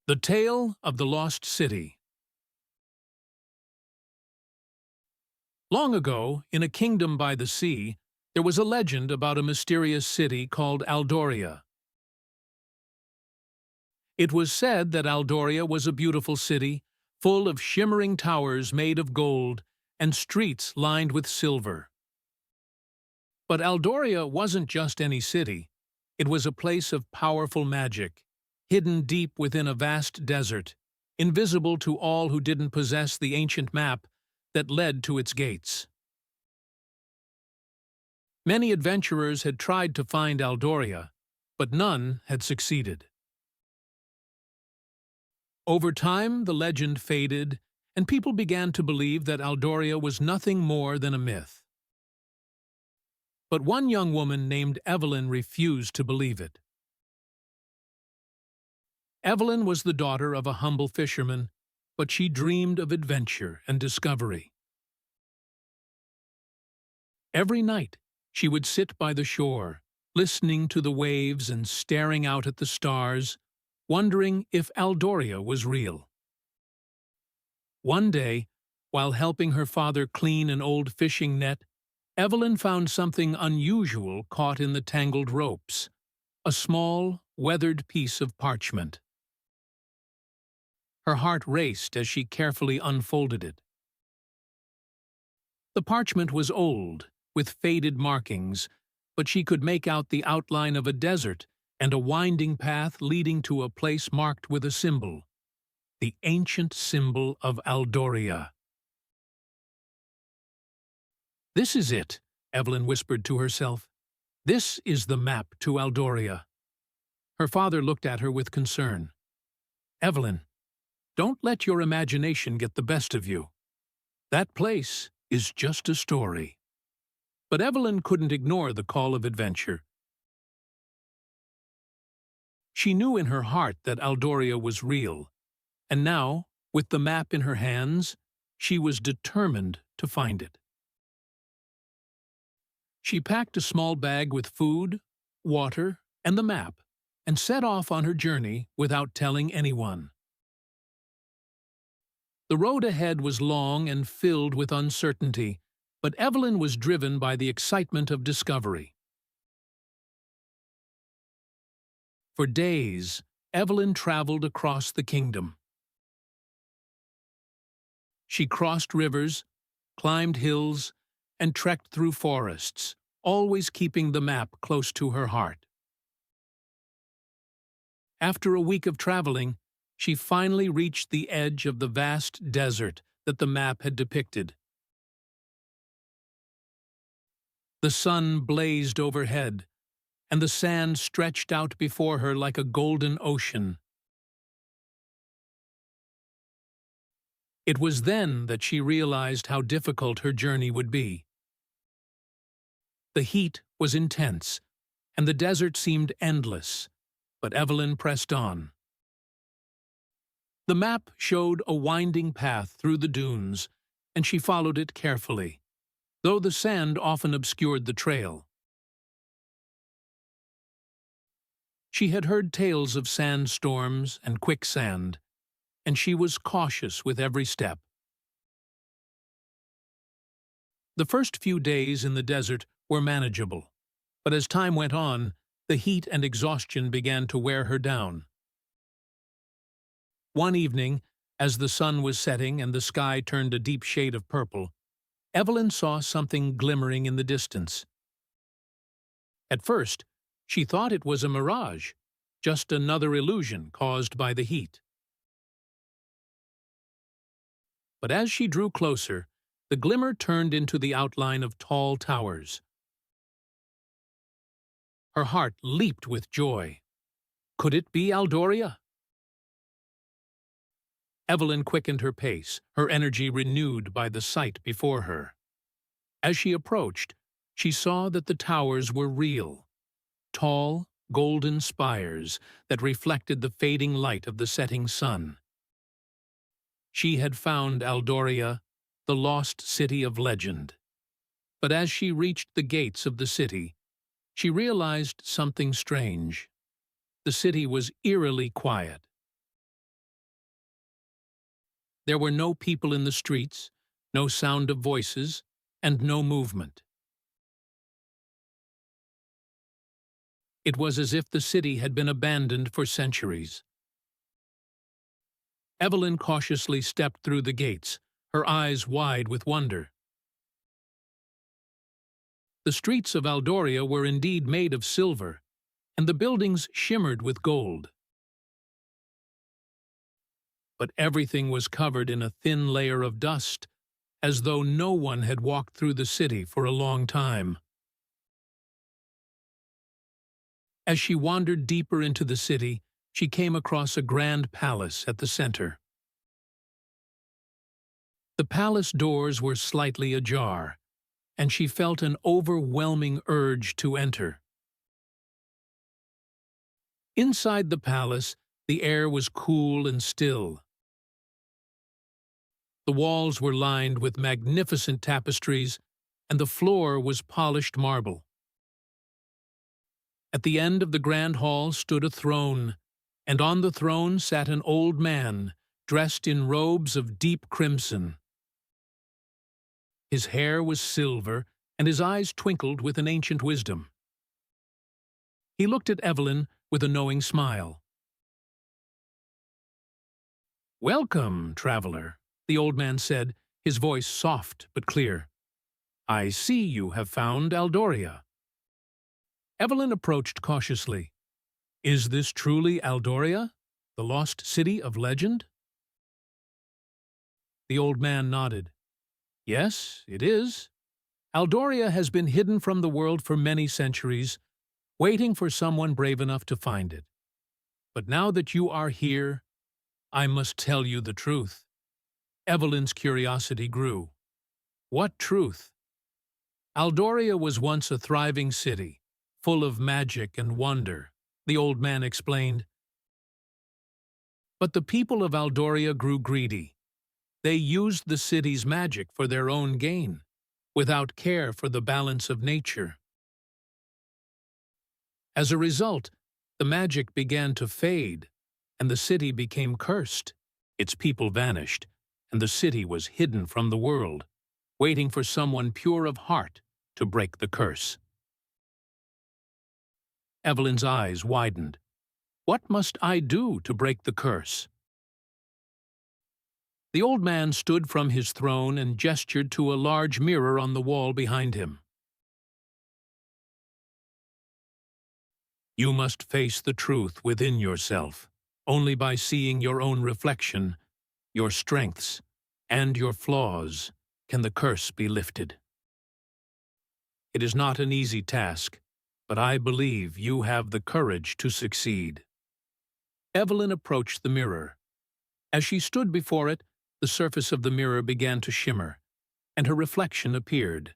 The Tale of the Lost City. Long ago, in a kingdom by the sea, there was a legend about a mysterious city called Aldoria. It was said that Aldoria was a beautiful city, full of shimmering towers made of gold and streets lined with silver. But Aldoria wasn't just any city. It was a place of powerful magic, hidden deep within a vast desert, invisible to all who didn't possess the ancient map that led to its gates. Many adventurers had tried to find Aldoria, but none had succeeded. Over time, the legend faded, and people began to believe that Aldoria was nothing more than a myth. But one young woman named Evelyn refused to believe it. Evelyn was the daughter of a humble fisherman, but she dreamed of adventure and discovery. Every night, she would sit by the shore, listening to the waves and staring out at the stars, wondering if Aldoria was real. One day, while helping her father clean an old fishing net, Evelyn found something unusual caught in the tangled ropes, a small, weathered piece of parchment. Her heart raced as she carefully unfolded it. The parchment was old, with faded markings, but she could make out the outline of a desert and a winding path leading to a place marked with a symbol, the ancient symbol of Aldoria. "This is it," Evelyn whispered to herself. "This is the map to Aldoria." Her father looked at her with concern. "Evelyn, don't let your imagination get the best of you. That place is just a story." But Evelyn couldn't ignore the call of adventure. She knew in her heart that Aldoria was real, and now, with the map in her hands, she was determined to find it. She packed a small bag with food, water, and the map, and set off on her journey without telling anyone. The road ahead was long and filled with uncertainty, but Evelyn was driven by the excitement of discovery. For days, Evelyn traveled across the kingdom. She crossed rivers, climbed hills, and trekked through forests, always keeping the map close to her heart. After a week of traveling, she finally reached the edge of the vast desert that the map had depicted. The sun blazed overhead, and the sand stretched out before her like a golden ocean. It was then that she realized how difficult her journey would be. The heat was intense, and the desert seemed endless, but Evelyn pressed on. The map showed a winding path through the dunes, and she followed it carefully, though the sand often obscured the trail. She had heard tales of sandstorms and quicksand, and she was cautious with every step. The first few days in the desert were manageable, but as time went on, the heat and exhaustion began to wear her down. One evening, as the sun was setting and the sky turned a deep shade of purple, Evelyn saw something glimmering in the distance. At first, she thought it was a mirage, just another illusion caused by the heat. But as she drew closer, the glimmer turned into the outline of tall towers. Her heart leaped with joy. Could it be Aldoria? Evelyn quickened her pace, her energy renewed by the sight before her. As she approached, she saw that the towers were real, tall, golden spires that reflected the fading light of the setting sun. She had found Aldoria, the lost city of legend. But as she reached the gates of the city, she realized something strange. The city was eerily quiet. There were no people in the streets, no sound of voices, and no movement. It was as if the city had been abandoned for centuries. Evelyn cautiously stepped through the gates, her eyes wide with wonder. The streets of Aldoria were indeed made of silver, and the buildings shimmered with gold. But everything was covered in a thin layer of dust, as though no one had walked through the city for a long time. As she wandered deeper into the city, she came across a grand palace at the center. The palace doors were slightly ajar, and she felt an overwhelming urge to enter. Inside the palace, the air was cool and still. The walls were lined with magnificent tapestries, and the floor was polished marble. At the end of the grand hall stood a throne, and on the throne sat an old man, dressed in robes of deep crimson. His hair was silver, and his eyes twinkled with an ancient wisdom. He looked at Evelyn with a knowing smile. "Welcome, traveler," the old man said, his voice soft but clear. "I see you have found Aldoria." Evelyn approached cautiously. "Is this truly Aldoria, the lost city of legend?" The old man nodded. "Yes, it is. Aldoria has been hidden from the world for many centuries, waiting for someone brave enough to find it. But now that you are here, I must tell you the truth." Evelyn's curiosity grew. "What truth?" "Aldoria was once a thriving city, full of magic and wonder," the old man explained. "But the people of Aldoria grew greedy. They used the city's magic for their own gain, without care for the balance of nature. As a result, the magic began to fade, and the city became cursed. Its people vanished, and the city was hidden from the world, waiting for someone pure of heart to break the curse." Evelyn's eyes widened. "What must I do to break the curse?" The old man stood from his throne and gestured to a large mirror on the wall behind him. "You must face the truth within yourself. Only by seeing your own reflection, your strengths, and your flaws can the curse be lifted. It is not an easy task, but I believe you have the courage to succeed." Evelyn approached the mirror. As she stood before it, the surface of the mirror began to shimmer, and her reflection appeared.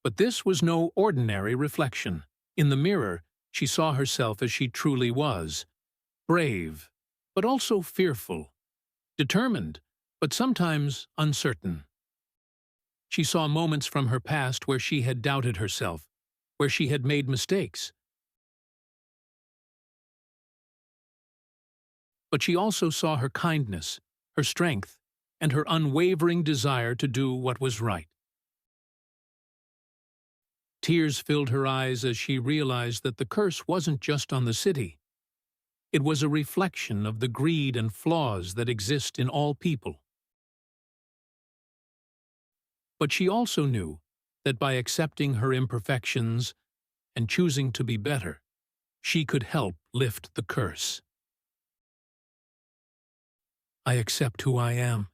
But this was no ordinary reflection. In the mirror, she saw herself as she truly was, brave, but also fearful, determined, but sometimes uncertain. She saw moments from her past where she had doubted herself, where she had made mistakes. But she also saw her kindness, her strength, and her unwavering desire to do what was right. Tears filled her eyes as she realized that the curse wasn't just on the city. It was a reflection of the greed and flaws that exist in all people. But she also knew that by accepting her imperfections and choosing to be better, she could help lift the curse. "I accept who I am,"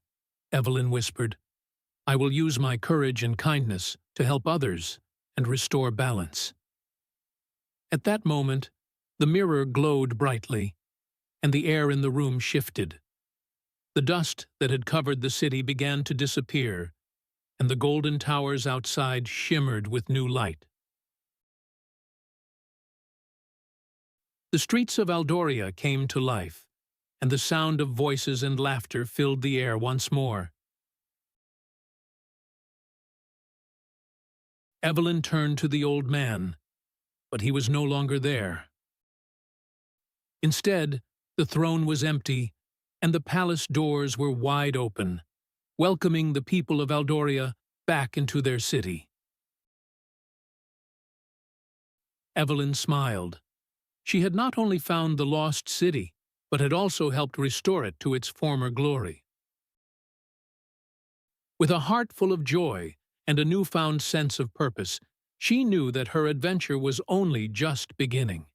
Evelyn whispered. "I will use my courage and kindness to help others and restore balance." At that moment, the mirror glowed brightly, and the air in the room shifted. The dust that had covered the city began to disappear, and the golden towers outside shimmered with new light. The streets of Aldoria came to life, and the sound of voices and laughter filled the air once more. Evelyn turned to the old man, but he was no longer there. Instead, the throne was empty, and the palace doors were wide open, welcoming the people of Aldoria back into their city. Evelyn smiled. She had not only found the lost city, but had also helped restore it to its former glory. With a heart full of joy and a newfound sense of purpose, she knew that her adventure was only just beginning.